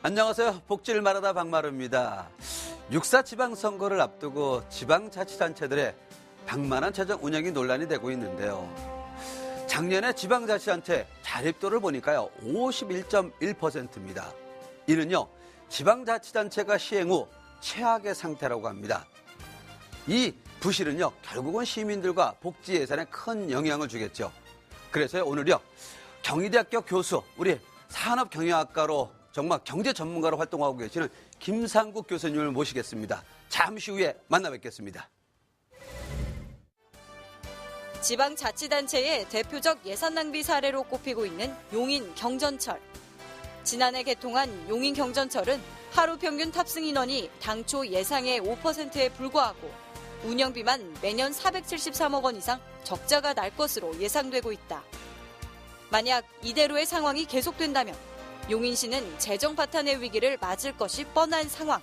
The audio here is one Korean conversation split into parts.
안녕하세요. 복지를 말하다 박마루입니다. 6.4 지방선거를 앞두고 지방자치단체들의 방만한 재정 운영이 논란이 되고 있는데요. 작년에 지방자치단체 자립도를 보니까요. 51.1%입니다. 이는요. 지방자치단체가 시행 후 최악의 상태라고 합니다. 이 부실은요. 결국은 시민들과 복지 예산에 큰 영향을 주겠죠. 그래서 오늘요. 경희대학교 교수, 우리 산업경영학과로 정말 경제 전문가로 활동하고 계시는 김상국 교수님을 모시겠습니다. 잠시 후에 만나 뵙겠습니다. 지방자치단체의 대표적 예산 낭비 사례로 꼽히고 있는 용인 경전철. 지난해 개통한 용인 경전철은 하루 평균 탑승 인원이 당초 예상의 5%에 불과하고 운영비만 매년 473억 원 이상 적자가 날 것으로 예상되고 있다. 만약 이대로의 상황이 계속된다면 용인시는 재정 파탄의 위기를 맞을 것이 뻔한 상황.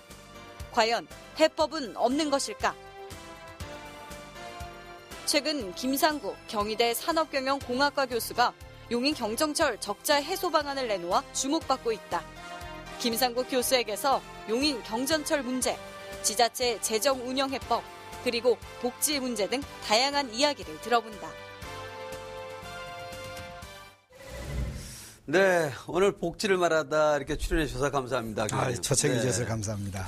과연 해법은 없는 것일까? 최근 김상국 경희대 산업경영공학과 교수가 용인 경정철 적자 해소 방안을 내놓아 주목받고 있다. 김상국 교수에게서 용인 경전철 문제, 지자체 재정 운영 해법, 그리고 복지 문제 등 다양한 이야기를 들어본다. 네, 오늘 복지를 말하다 이렇게 출연해 주셔서 감사합니다. 초청해 주셔서 감사합니다.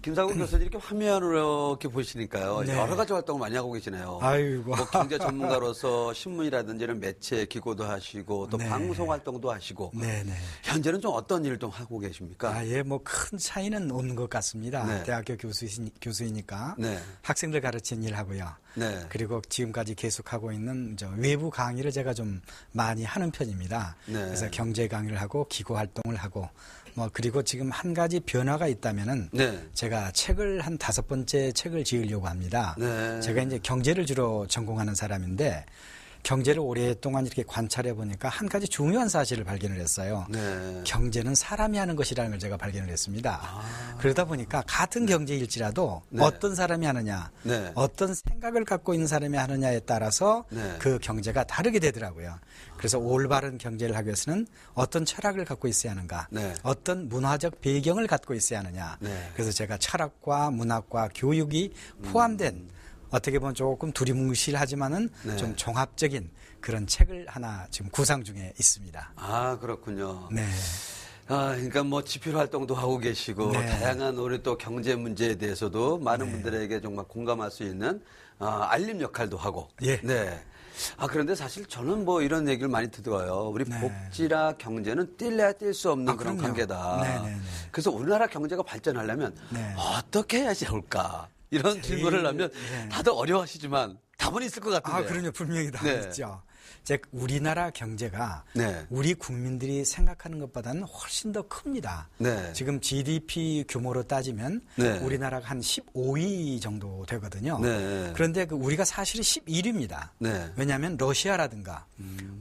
김상국 교수님 이렇게 화면으로 이렇게 보시니까요. 네. 여러 가지 활동을 많이 하고 계시네요. 아이고. 뭐 경제 전문가로서 신문이라든지 이런 매체 기고도 하시고 또 네. 방송 활동도 하시고. 네네. 현재는 좀 어떤 일을 좀 하고 계십니까? 뭐 큰 차이는 없는 것 같습니다. 네. 대학교 교수이니까 네. 학생들 가르치는 일 하고요. 네. 그리고 지금까지 계속하고 있는 외부 강의를 제가 좀 많이 하는 편입니다. 네. 그래서 경제 강의를 하고 기고 활동을 하고 그리고 지금 한 가지 변화가 있다면은 네. 제가 책을 한 5번째 책을 지으려고 합니다. 네. 제가 이제 경제를 주로 전공하는 사람인데 경제를 오랫동안 이렇게 관찰해 보니까 한 가지 중요한 사실을 발견을 했어요. 네. 경제는 사람이 하는 것이라는 걸 제가 발견을 했습니다. 그러다 보니까 같은 경제일지라도 네. 어떤 사람이 하느냐, 네. 어떤 생각을 갖고 있는 사람이 하느냐에 따라서 네. 그 경제가 다르게 되더라고요. 그래서 올바른 경제를 하기 위해서는 어떤 철학을 갖고 있어야 하는가, 네. 어떤 문화적 배경을 갖고 있어야 하느냐. 네. 그래서 제가 철학과 문학과 교육이 포함된 어떻게 보면 조금 두리뭉실하지만은 네. 좀 종합적인 그런 책을 하나 지금 구상 중에 있습니다. 아, 그렇군요. 네. 그러니까 뭐 집필 활동도 하고 계시고 네. 다양한 우리 또 경제 문제에 대해서도 많은 네. 분들에게 정말 공감할 수 있는 알림 역할도 하고. 예. 네. 그런데 사실 저는 뭐 이런 얘기를 많이 들어요. 우리 네. 복지라 경제는 뛸래야 뛸 수 없는 그런 그럼요. 관계다. 네네네. 그래서 우리나라 경제가 발전하려면 네. 어떻게 해야 좋을까? 이런 질문을 하면 네. 다들 어려워하시지만 답은 있을 것 같은데. 그럼요. 분명히 다 네. 있죠. 우리나라 경제가 네. 우리 국민들이 생각하는 것보다는 훨씬 더 큽니다. 네. 지금 GDP 규모로 따지면 네. 우리나라가 한 15위 정도 되거든요. 네. 그런데 우리가 사실은 11위입니다. 네. 왜냐하면 러시아라든가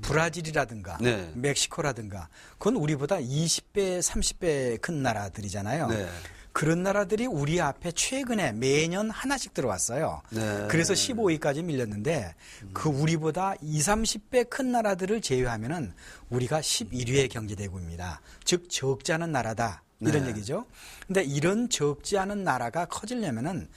브라질이라든가 네. 멕시코라든가 그건 우리보다 20배, 30배 큰 나라들이잖아요. 네. 그런 나라들이 우리 앞에 최근에 매년 하나씩 들어왔어요. 네. 그래서 15위까지 밀렸는데 그 우리보다 20, 30배 큰 나라들을 제외하면은 우리가 11위의 경제대국입니다. 즉 적지 않은 나라다. 이런 네. 얘기죠. 근데 이런 적지 않은 나라가 커지려면은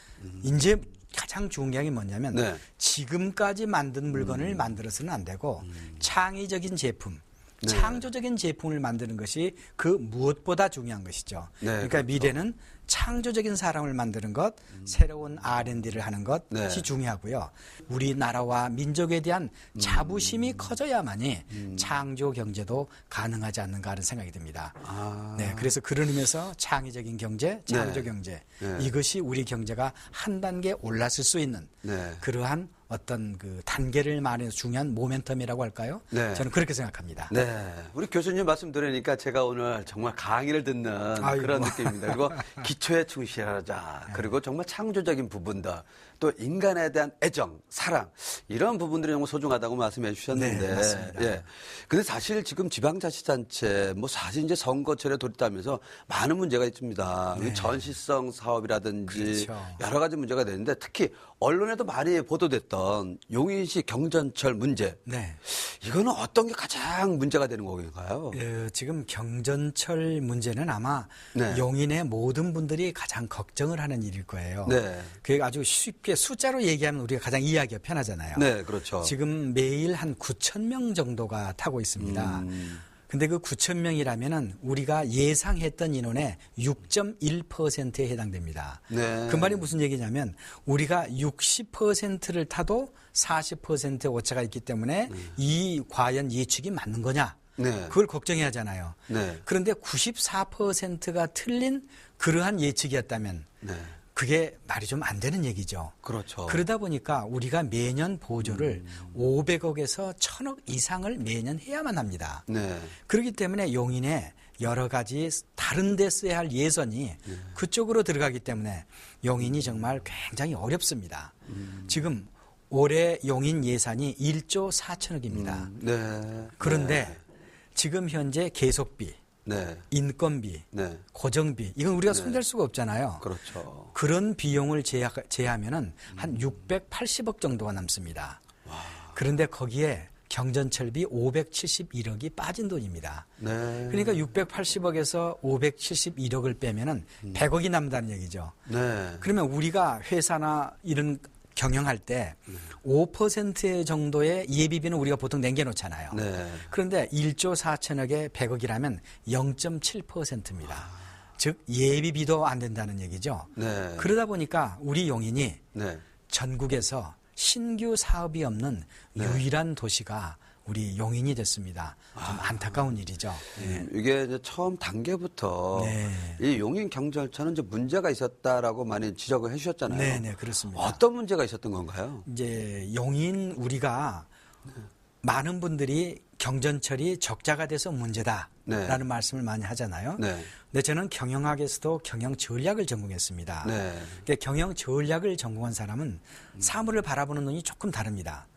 이제 가장 중요한 게 뭐냐면 네. 지금까지 만든 물건을 만들어서는 안 되고 창의적인 제품, 네. 창조적인 제품을 만드는 것이 그 무엇보다 중요한 것이죠. 네, 그러니까 그렇죠. 미래는 창조적인 사람을 만드는 것, 새로운 R&D를 하는 것이 네. 중요하고요. 우리나라와 민족에 대한 자부심이 커져야만이 창조 경제도 가능하지 않는가 하는 생각이 듭니다. 네, 그래서 그런 의미에서 창의적인 경제, 창조 네. 경제 네. 이것이 우리 경제가 한 단계 올랐을 수 있는 네. 그러한 어떤 그 단계를 말해서 중요한 모멘텀이라고 할까요? 네. 저는 그렇게 생각합니다. 네. 우리 교수님 말씀 들으니까 제가 오늘 정말 강의를 듣는 아이고. 그런 느낌입니다. 그리고 기초에 충실하자. 그리고 정말 창조적인 부분들. 또 인간에 대한 애정, 사랑 이런 부분들이 정말 소중하다고 말씀해 주셨는데. 네, 맞습니다. 예. 근데 사실 지금 지방자치단체 사실 이제 선거철에 돌입하면서 많은 문제가 있습니다. 네. 전시성 사업이라든지 그렇죠. 여러 가지 문제가 되는데 특히 언론에도 많이 보도됐던 용인시 경전철 문제. 네. 이거는 어떤 게 가장 문제가 되는 건가요? 지금 경전철 문제는 아마 네. 용인의 모든 분들이 가장 걱정을 하는 일일 거예요. 네. 그게 아주 쉽게 숫자로 얘기하면 우리가 가장 이해하기가 편하잖아요. 네, 그렇죠. 지금 매일 한 9천 명 정도가 타고 있습니다. 근데 그 9천 명이라면은 우리가 예상했던 인원의 6.1%에 해당됩니다. 네. 그 말이 무슨 얘기냐면 우리가 60%를 타도 40%의 오차가 있기 때문에 이 과연 예측이 맞는 거냐? 네. 그걸 걱정해야 하잖아요. 네. 그런데 94%가 틀린 그러한 예측이었다면 네. 그게 말이 좀 안 되는 얘기죠. 그렇죠. 그러다 보니까 우리가 매년 보조를 500억에서 1000억 이상을 매년 해야만 합니다. 네. 그렇기 때문에 용인에 여러 가지 다른 데 써야 할 예산이 그쪽으로 들어가기 때문에 용인이 정말 굉장히 어렵습니다. 지금 올해 용인 예산이 1조 4천억입니다. 네. 그런데 지금 현재 계속비, 네. 인건비, 네. 고정비 이건 우리가 손댈 수가 없잖아요. 그렇죠. 그런 비용을 제하면은 한 680억 정도가 남습니다. 그런데 거기에 경전철비 571억이 빠진 돈입니다. 네. 그러니까 680억에서 571억을 빼면은 100억이 남는다는 얘기죠. 네. 그러면 우리가 회사나 이런 경영할 때 5% 정도의 예비비는 우리가 보통 남겨놓잖아요. 네. 그런데 1조 4천억에 100억이라면 0.7%입니다. 즉 예비비도 안 된다는 얘기죠. 네. 그러다 보니까 우리 용인이 네. 전국에서 신규 사업이 없는 유일한 도시가 우리 용인이 됐습니다. 좀 안타까운 일이죠. 이게 이제 처음 단계부터 네. 이 용인 경전철은 이제 문제가 있었다라고 많이 지적을 해주셨잖아요. 네, 그렇습니다. 어떤 문제가 있었던 건가요? 이제 용인 우리가 많은 분들이 경전철이 적자가 돼서 문제다라는 말씀을 많이 하잖아요. 네. 근데 저는 경영학에서도 경영 전략을 전공했습니다. 네. 그러니까 경영 전략을 전공한 사람은 사물을 바라보는 눈이 조금 다릅니다.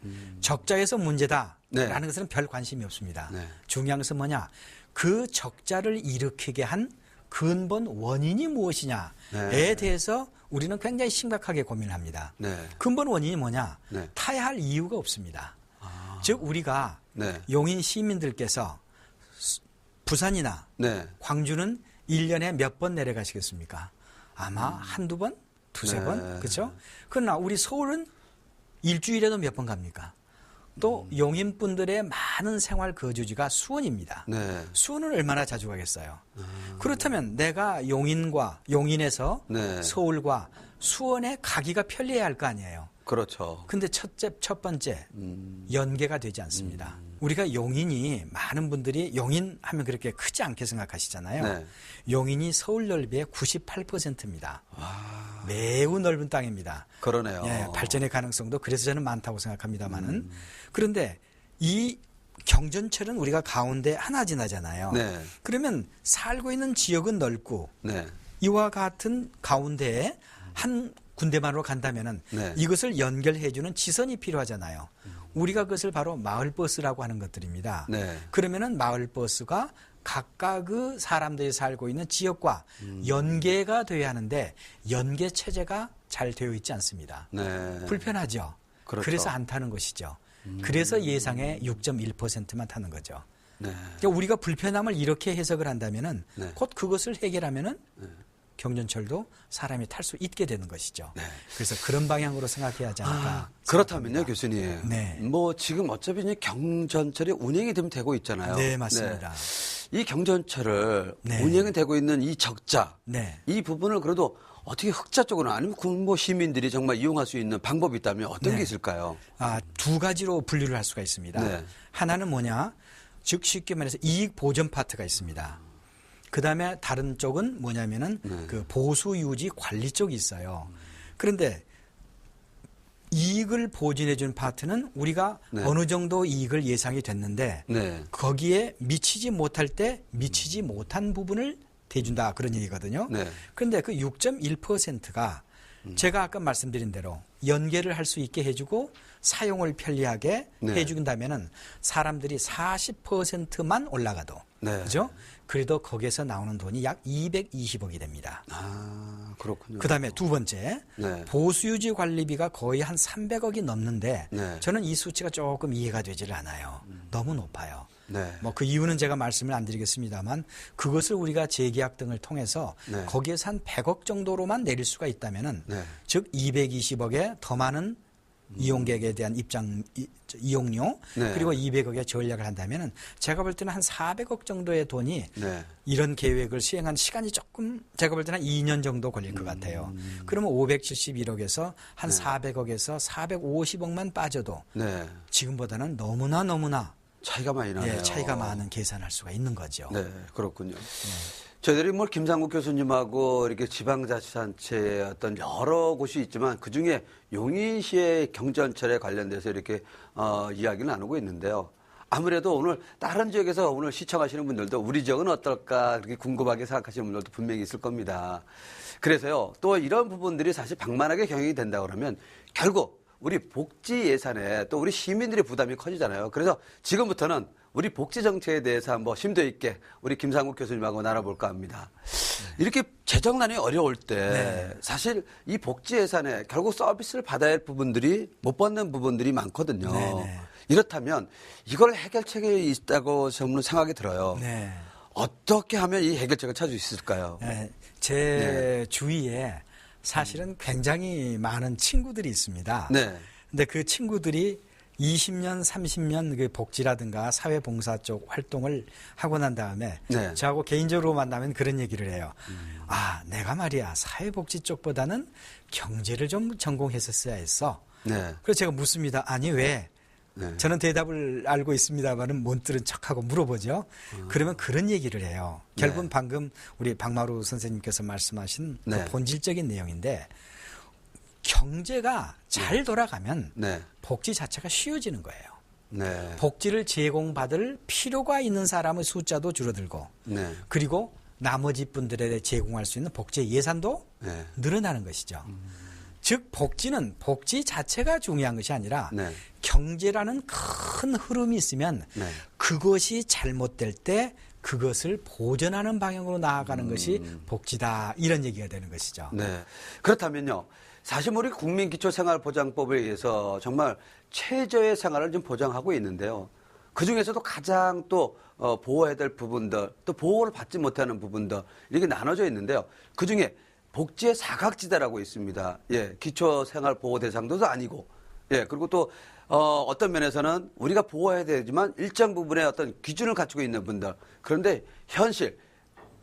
적자에서 문제다라는 네. 것은 별 관심이 없습니다. 네. 중요한 것은 뭐냐? 그 적자를 일으키게 한 근본 원인이 무엇이냐에 네. 대해서 우리는 굉장히 심각하게 고민합니다. 네. 근본 원인이 뭐냐? 네. 타야 할 이유가 없습니다. 즉 우리가 네. 용인 시민들께서 부산이나 네. 광주는 1년에 몇 번 내려가시겠습니까? 아마 한두 번? 두세 네. 번? 그렇죠? 그러나 우리 서울은 일주일에도 몇 번 갑니까? 또 용인 분들의 많은 생활 거주지가 수원입니다. 네. 수원은 얼마나 자주 가겠어요? 그렇다면 내가 용인에서 네. 서울과 수원에 가기가 편리해야 할 거 아니에요. 그렇죠. 근데 첫 번째 연계가 되지 않습니다. 우리가 용인이 많은 분들이 용인 하면 그렇게 크지 않게 생각하시잖아요. 네. 용인이 서울 넓이의 98%입니다. 매우 넓은 땅입니다. 그러네요. 예, 발전의 가능성도 그래서 저는 많다고 생각합니다만은 그런데 이 경전철은 우리가 가운데 하나 지나잖아요. 네. 그러면 살고 있는 지역은 넓고 네. 이와 같은 가운데에 한 군데만으로 간다면은 네. 이것을 연결해주는 지선이 필요하잖아요. 우리가 그것을 바로 마을버스라고 하는 것들입니다. 네. 그러면은 마을버스가 각각 그 사람들이 살고 있는 지역과 연계가 돼야 하는데 연계 체제가 잘 되어 있지 않습니다. 네. 불편하죠. 그렇죠. 그래서 안 타는 것이죠. 그래서 예상의 6.1%만 타는 거죠. 네. 그러니까 우리가 불편함을 이렇게 해석을 한다면은 네. 곧 그것을 해결하면은 경전철도 사람이 탈 수 있게 되는 것이죠. 네. 그래서 그런 방향으로 생각해야 하지 않을까. 그렇다면요, 교수님. 네. 뭐 지금 어차피 이제 경전철이 운행이 되고 있잖아요. 네, 맞습니다. 네. 이 경전철을 네. 운행이 되고 있는 이 적자, 네. 이 부분을 그래도 어떻게 흑자 쪽으로 아니면 군보 시민들이 정말 이용할 수 있는 방법이 있다면 어떤 네. 게 있을까요? 두 가지로 분류를 할 수가 있습니다. 네. 하나는 뭐냐? 즉 쉽게 말해서 이익 보전 파트가 있습니다. 그다음에 다른 쪽은 뭐냐면은 그 보수 유지 관리 쪽이 있어요. 그런데 이익을 보전해 준 파트는 우리가 네. 어느 정도 이익을 예상이 됐는데 네. 거기에 미치지 못할 때 미치지 못한 부분을 대준다 그런 얘기거든요. 네. 그런데 그 6.1%가 제가 아까 말씀드린 대로 연계를 할 수 있게 해주고 사용을 편리하게 네. 해준다면은 사람들이 40%만 올라가도 네. 그죠? 그래도 거기에서 나오는 돈이 약 220억이 됩니다. 아, 그렇군요. 그다음에 두 번째, 네. 보수유지 관리비가 거의 한 300억이 넘는데 네. 저는 이 수치가 조금 이해가 되지를 않아요. 너무 높아요. 네. 뭐 그 이유는 제가 말씀을 안 드리겠습니다만 그것을 우리가 재계약 등을 통해서 네. 거기에서 한 100억 정도로만 내릴 수가 있다면은 네. 즉 220억에 더 많은 이용객에 대한 이용료 네. 그리고 200억의 전략을 한다면은 제가 볼 때는 한 400억 정도의 돈이 네. 이런 계획을 시행한 시간이 조금 제가 볼 때는 한 2년 정도 걸릴 것 같아요. 그러면 571억에서 한 400억에서 450억만 빠져도 네. 지금보다는 너무나 차이가 많이 나네요. 차이가 많은 계산할 수가 있는 거죠. 네, 그렇군요. 저희들이 뭐 김상국 교수님하고 이렇게 지방자치단체의 어떤 여러 곳이 있지만 그 중에 용인시의 경전철에 관련돼서 이렇게 이야기를 나누고 있는데요. 아무래도 오늘 다른 지역에서 오늘 시청하시는 분들도 우리 지역은 어떨까 그렇게 궁금하게 생각하시는 분들도 분명히 있을 겁니다. 그래서요, 또 이런 부분들이 사실 방만하게 경영이 된다 그러면 결국 우리 복지 예산에 또 우리 시민들의 부담이 커지잖아요. 그래서 지금부터는 우리 복지 정책에 대해서 한번 심도 있게 우리 김상국 교수님하고 나눠볼까 합니다. 이렇게 재정난이 어려울 때 사실 이 복지 예산에 결국 서비스를 받아야 할 부분들이 못 받는 부분들이 많거든요. 네네. 이렇다면 이걸 해결책이 있다고 저는 생각이 들어요. 네. 어떻게 하면 이 해결책을 찾을 수 있을까요? 네. 제 주위에 사실은 굉장히 많은 친구들이 있습니다. 네. 근데 그 친구들이 20년, 30년 그 복지라든가 사회봉사 쪽 활동을 하고 난 다음에 네. 저하고 개인적으로 만나면 그런 얘기를 해요. 아, 내가 말이야 사회복지 쪽보다는 경제를 좀 전공했었어야 했어. 네. 그래서 제가 묻습니다. 아니 왜? 네. 저는 대답을 알고 있습니다만은 못 들은 척하고 물어보죠. 그러면 그런 얘기를 해요. 결국은 방금 우리 박마루 선생님께서 말씀하신 그 네. 본질적인 내용인데 경제가 잘 돌아가면 네. 복지 자체가 쉬워지는 거예요. 네. 복지를 제공받을 필요가 있는 사람의 숫자도 줄어들고 네. 그리고 나머지 분들에 제공할 수 있는 복지 예산도 네. 늘어나는 것이죠. 즉 복지는 복지 자체가 중요한 것이 아니라 네. 경제라는 큰 흐름이 있으면 네. 그것이 잘못될 때 그것을 보전하는 방향으로 나아가는 것이 복지다 이런 얘기가 되는 것이죠. 네. 그렇다면요. 사실 우리 국민기초생활보장법에 의해서 정말 최저의 생활을 좀 보장하고 있는데요. 그중에서도 가장 또 보호해야 될 부분들, 또 보호를 받지 못하는 부분들 이렇게 나눠져 있는데요. 그중에 복지의 사각지대라고 있습니다. 예, 기초생활보호 대상도 아니고, 예, 그리고 또 어떤 면에서는 우리가 보호해야 되지만 일정 부분의 어떤 기준을 갖추고 있는 분들. 그런데 현실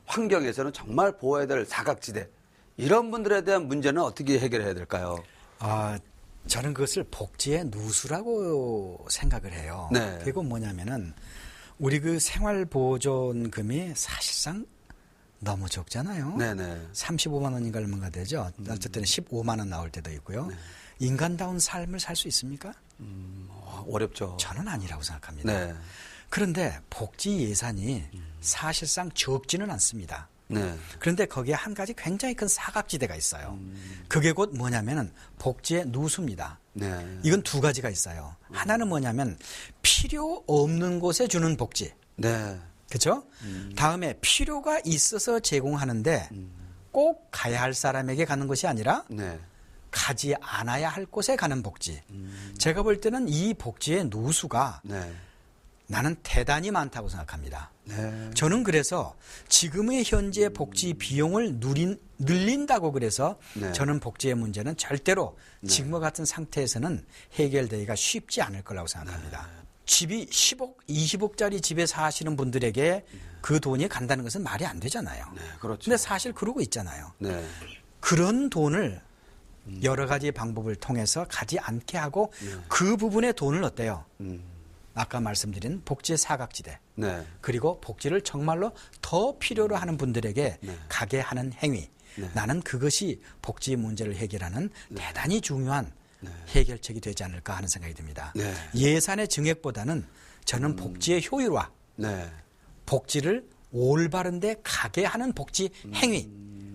환경에서는 정말 보호해야 될 사각지대. 이런 분들에 대한 문제는 어떻게 해결해야 될까요? 저는 그것을 복지의 누수라고 생각을 해요. 네. 그리고 뭐냐면은 우리 그 생활보존금이 사실상 너무 적잖아요. 네네. 35만 원인가 얼마가 되죠. 어쨌든 15만 원 나올 때도 있고요. 인간다운 삶을 살 수 있습니까? 어렵죠. 저는 아니라고 생각합니다. 네. 그런데 복지 예산이 사실상 적지는 않습니다. 네. 그런데 거기에 한 가지 굉장히 큰 사각지대가 있어요. 그게 곧 뭐냐면은 복지의 누수입니다. 네. 이건 두 가지가 있어요. 하나는 뭐냐면 필요 없는 곳에 주는 복지. 네. 그렇죠? 다음에 필요가 있어서 제공하는데 꼭 가야 할 사람에게 가는 것이 아니라 네. 가지 않아야 할 곳에 가는 복지. 제가 볼 때는 이 복지의 누수가 네. 나는 대단히 많다고 생각합니다. 네. 저는 그래서 지금의 현재 복지 비용을 늘린다고 그래서 네. 저는 복지의 문제는 절대로 지금과 같은 상태에서는 해결되기가 쉽지 않을 거라고 생각합니다. 집이 10억, 20억짜리 집에 사시는 분들에게 그 돈이 간다는 것은 말이 안 되잖아요. 네, 그렇죠. 근데 사실 그러고 있잖아요. 네. 그런 돈을 여러 가지 방법을 통해서 가지 않게 하고 그 부분의 돈을 어때요? 아까 말씀드린 복지의 사각지대. 네. 그리고 복지를 정말로 더 필요로 하는 분들에게 네. 가게 하는 행위. 네. 나는 그것이 복지 문제를 해결하는 대단히 중요한 해결책이 되지 않을까 하는 생각이 듭니다. 네. 예산의 증액보다는 저는 복지의 효율화, 네. 복지를 올바른 데 가게 하는 복지 행위.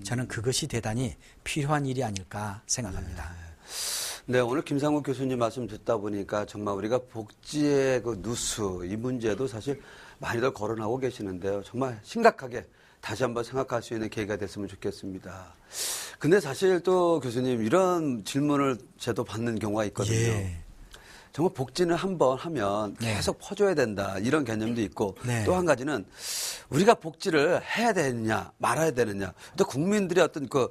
저는 그것이 대단히 필요한 일이 아닐까 생각합니다. 네, 오늘 김상국 교수님 말씀 듣다 보니까 정말 우리가 복지의 그 누수, 이 문제도 사실 많이들 거론하고 계시는데요. 정말 심각하게 다시 한번 생각할 수 있는 계기가 됐으면 좋겠습니다. 근데 사실 또 교수님 이런 질문을 저도 받는 경우가 있거든요. 예. 정말 복지는 한번 하면 계속 퍼줘야 된다 이런 개념도 있고 네. 또 한 가지는 우리가 복지를 해야 되느냐 말아야 되느냐 또 국민들의 어떤 그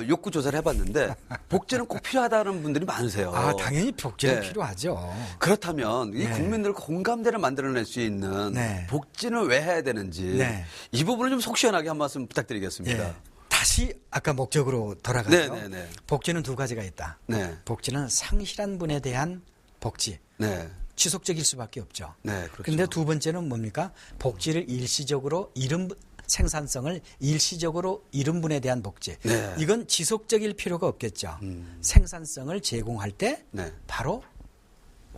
욕구 조사를 해봤는데 복지는 꼭 필요하다는 분들이 많으세요. 아, 당연히 복지는 네. 필요하죠. 그렇다면 이 네. 국민들과 공감대를 만들어낼 수 있는 네. 복지는 왜 해야 되는지 네. 이 부분을 좀 속 시원하게 한 말씀 부탁드리겠습니다. 예. 다시 아까 목적으로 돌아가죠. 네네네. 복지는 두 가지가 있다. 네. 복지는 상실한 분에 대한 복지. 네. 지속적일 수밖에 없죠. 네, 그렇죠. 근데 두 번째는 뭡니까? 복지를 일시적으로 잃은 생산성을 일시적으로 잃은 분에 대한 복지. 네. 이건 지속적일 필요가 없겠죠. 생산성을 제공할 때 네. 바로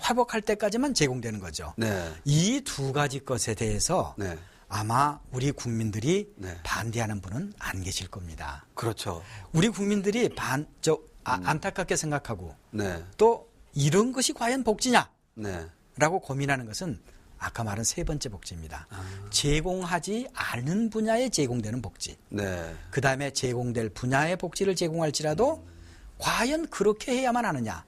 회복할 때까지만 제공되는 거죠. 네. 이 두 가지 것에 대해서 네. 아마 우리 국민들이 네. 반대하는 분은 안 계실 겁니다. 그렇죠. 우리 국민들이 안타깝게 생각하고 네. 또 이런 것이 과연 복지냐? 네. 라고 고민하는 것은 아까 말한 세 번째 복지입니다. 제공하지 않은 분야에 제공되는 복지. 네. 그다음에 제공될 분야의 복지를 제공할지라도 과연 그렇게 해야만 하느냐.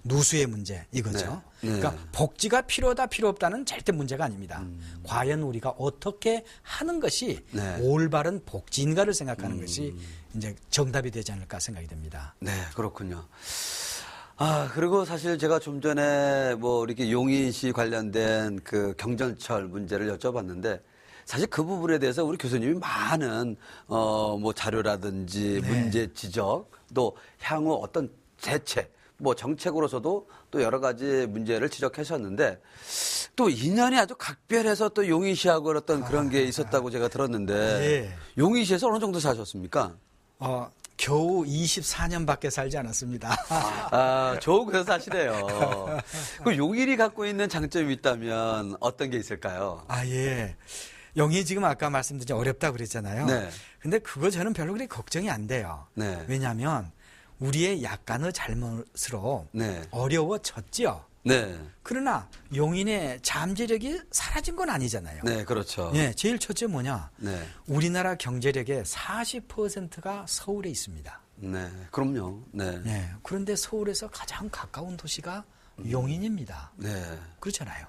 누수의 문제 이거죠. 네. 네. 그러니까 복지가 필요하다 필요 없다는 절대 문제가 아닙니다. 과연 우리가 어떻게 하는 것이 네. 올바른 복지인가를 생각하는 것이 이제 정답이 되지 않을까 생각이 됩니다. 네, 그렇군요. 아, 그리고 사실 제가 좀 전에 뭐 이렇게 용인시 관련된 그 경전철 문제를 여쭤봤는데 사실 그 부분에 대해서 우리 교수님이 많은 뭐 자료라든지 네. 문제 지적 또 향후 어떤 대책 뭐 정책으로서도 또 여러 가지 문제를 지적하셨는데 또 인연이 아주 각별해서 또 용인시하고 어떤 그런 게 있었다고 제가 들었는데 예. 용인시에서 어느 정도 사셨습니까? 겨우 24년밖에 살지 않았습니다. 아, 좋은 곳에서 사시네요. 그 용인이 갖고 있는 장점이 있다면 어떤 게 있을까요? 아, 예. 용인이 지금 아까 말씀드린 어렵다고 그랬잖아요. 네. 근데 그거 저는 별로 그렇게 걱정이 안 돼요. 네. 왜냐하면 우리의 약간의 잘못으로 네. 어려워졌죠. 네. 그러나 용인의 잠재력이 사라진 건 아니잖아요. 네, 그렇죠. 예, 제일 첫째 뭐냐? 네. 우리나라 경제력의 40%가 서울에 있습니다. 네. 그럼요. 네. 예, 그런데 서울에서 가장 가까운 도시가 용인입니다. 네. 그렇잖아요.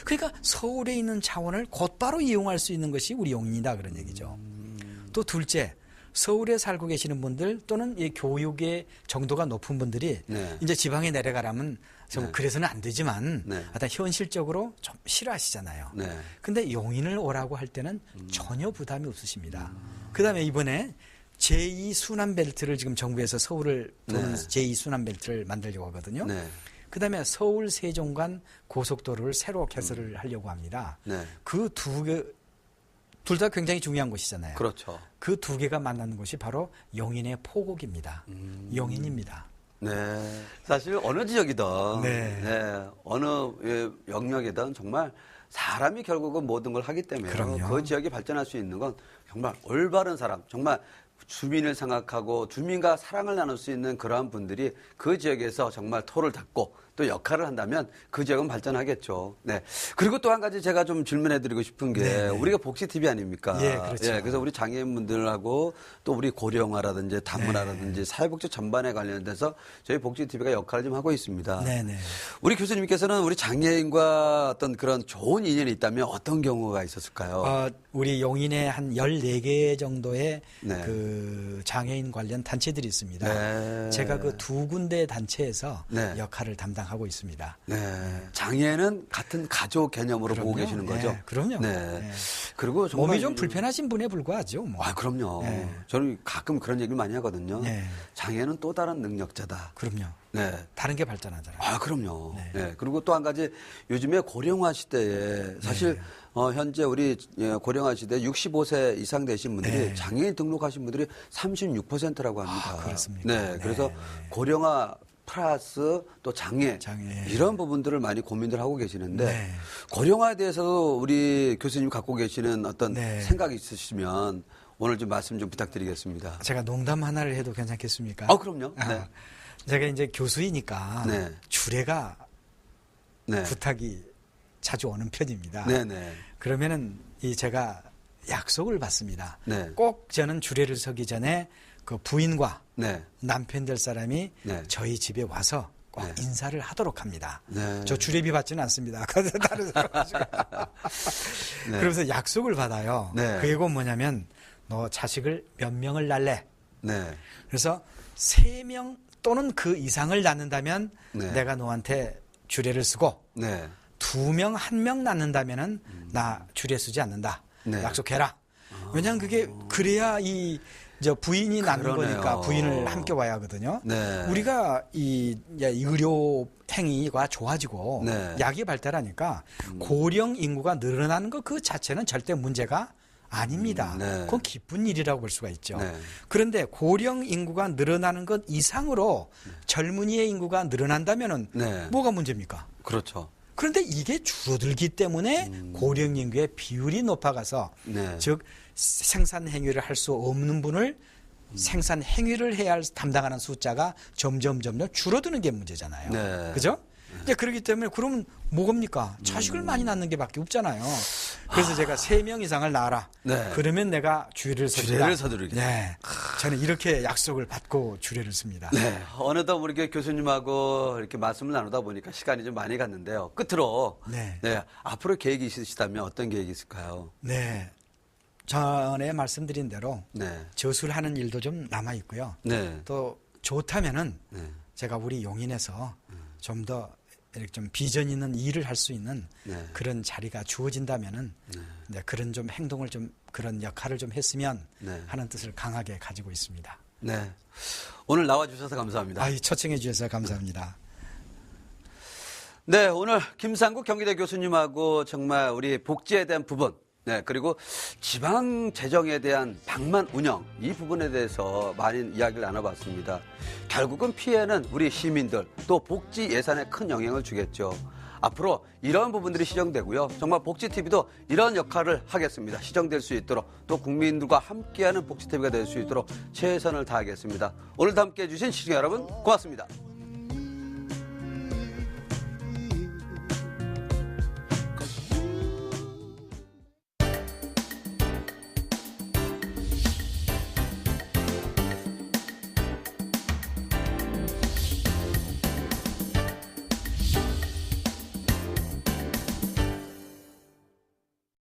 그러니까 서울에 있는 자원을 곧바로 이용할 수 있는 것이 우리 용인이다 그런 얘기죠. 또 둘째, 서울에 살고 계시는 분들 또는 이 교육의 정도가 높은 분들이 네. 이제 지방에 내려가라면 좀 네. 그래서는 안 되지만 네. 하여튼 현실적으로 좀 싫어하시잖아요. 네. 근데 용인을 오라고 할 때는 전혀 부담이 없으십니다. 그다음에 이번에 제2순환벨트를 지금 정부에서 서울을 도는 네. 제2순환벨트를 만들려고 하거든요. 네. 그다음에 서울 세종간 고속도로를 새로 개설을 하려고 합니다. 네. 그 둘 다 굉장히 중요한 곳이잖아요. 그렇죠. 그 두 개가 만나는 곳이 바로 용인의 포곡입니다. 용인입니다. 네. 사실 어느 지역이든 네. 네. 어느 영역이든 정말 사람이 결국은 모든 걸 하기 때문에 그럼요. 그 지역이 발전할 수 있는 건 정말 올바른 사람, 정말 주민을 생각하고 주민과 사랑을 나눌 수 있는 그러한 분들이 그 지역에서 정말 토를 닦고 또 역할을 한다면 그 지역은 발전하겠죠. 네. 그리고 또 한 가지 제가 좀 질문해드리고 싶은 게 네. 우리가 복지 TV 아닙니까? 예, 그렇죠. 예, 그래서 우리 장애인분들하고 또 우리 고령화라든지 다문화라든지 네. 사회복지 전반에 관련돼서 저희 복지 TV가 역할을 좀 하고 있습니다. 네네. 우리 교수님께서는 우리 장애인과 어떤 그런 좋은 인연이 있다면 어떤 경우가 있었을까요? 우리 용인에 한 14개 정도의 네. 그 장애인 관련 단체들이 있습니다. 네. 제가 그 두 군데 단체에서 네. 역할을 담당하고 있습니다. 네. 장애는 같은 가족 개념으로 보고 그럼요. 계시는 거죠? 네, 그럼요. 네. 네. 그리고 정말 몸이 좀 불편하신 분에 불과하죠. 뭐. 아, 그럼요. 네. 저는 가끔 그런 얘기를 많이 하거든요. 네. 장애는 또 다른 능력자다. 그럼요. 네. 다른 게 발전하잖아요. 아, 그럼요. 네. 네. 그리고 또 한 가지 요즘에 고령화 시대에 사실 네. 현재 우리 고령화 시대에 65세 이상 되신 분들이 네. 장애인 등록하신 분들이 36%라고 합니다. 아, 그렇습니까? 네. 그래서 네. 고령화 플러스 또 장애 이런 부분들을 많이 고민들 하고 계시는데 네. 고령화에 대해서도 우리 교수님 갖고 계시는 어떤 네. 생각이 있으시면 오늘 좀 말씀 좀 부탁드리겠습니다. 제가 농담 하나를 해도 괜찮겠습니까? 그럼요. 네. 제가 이제 교수이니까 네. 주례가 네. 부탁이 자주 오는 편입니다. 네네. 그러면은 제가 약속을 받습니다. 네. 꼭 저는 주례를 서기 전에 그 부인과 네. 남편 될 사람이 네. 저희 집에 와서 꼭 네. 인사를 하도록 합니다. 네. 저 주례비 받지는 않습니다. 다른 사람. 네. 그러면서 약속을 받아요. 네. 그 얘기가 뭐냐면 너 자식을 몇 명을 낳을래? 네. 그래서 3명 또는 그 이상을 낳는다면 네. 내가 너한테 주례를 쓰고 네. 2명, 1명 낳는다면은 나 주례 쓰지 않는다. 네. 약속해라. 왜냐하면 그게 그래야 저 부인이 낳는 그러네요. 거니까 부인을 함께 와야 하거든요. 네. 우리가 이 의료 행위가 좋아지고 네. 약이 발달하니까 고령 인구가 늘어나는 것 그 자체는 절대 문제가 아닙니다. 네. 그건 기쁜 일이라고 볼 수가 있죠. 네. 그런데 고령 인구가 늘어나는 것 이상으로 젊은이의 인구가 늘어난다면은 네. 뭐가 문제입니까? 그렇죠. 그런데 이게 줄어들기 때문에 고령 인구의 비율이 높아가서 네. 즉 생산 행위를 할 수 없는 분을 생산 행위를 해야 할 담당하는 숫자가 점점 줄어드는 게 문제잖아요. 네. 그죠? 이제 그렇기 때문에 그러면 뭐겁니까? 자식을 많이 낳는 게 밖에 없잖아요. 그래서 제가 3명 이상을 낳아라. 네. 그러면 내가 주례를 서리라. 주례를 서두르겠다. 네. 저는 이렇게 약속을 받고 주례를 씁니다. 네. 어느덧 우리 교수님하고 이렇게 말씀을 나누다 보니까 시간이 좀 많이 갔는데요. 끝으로 네. 앞으로 계획이 있으시다면 어떤 계획이 있을까요? 네. 전에 말씀드린 대로 네. 저술을 하는 일도 좀 남아 있고요. 네. 또 좋다면은 네. 제가 우리 용인에서 좀 더 이렇게 좀 비전 있는 일을 할 수 있는 네. 그런 자리가 주어진다면은 네, 그런 좀 행동을 좀 그런 역할을 좀 했으면 네. 하는 뜻을 강하게 가지고 있습니다. 네. 오늘 나와주셔서 감사합니다. 초청해 주셔서 감사합니다. 네, 오늘 김상국 경기대 교수님하고 정말 우리 복지에 대한 부분, 네, 그리고 지방 재정에 대한 방만 운영, 이 부분에 대해서 많은 이야기를 나눠봤습니다. 결국은 피해는 우리 시민들, 또 복지 예산에 큰 영향을 주겠죠. 앞으로 이런 부분들이 시정되고요. 정말 복지TV도 이런 역할을 하겠습니다. 시정될 수 있도록 또 국민들과 함께하는 복지TV가 될 수 있도록 최선을 다하겠습니다. 오늘도 함께해 주신 시청자 여러분 고맙습니다.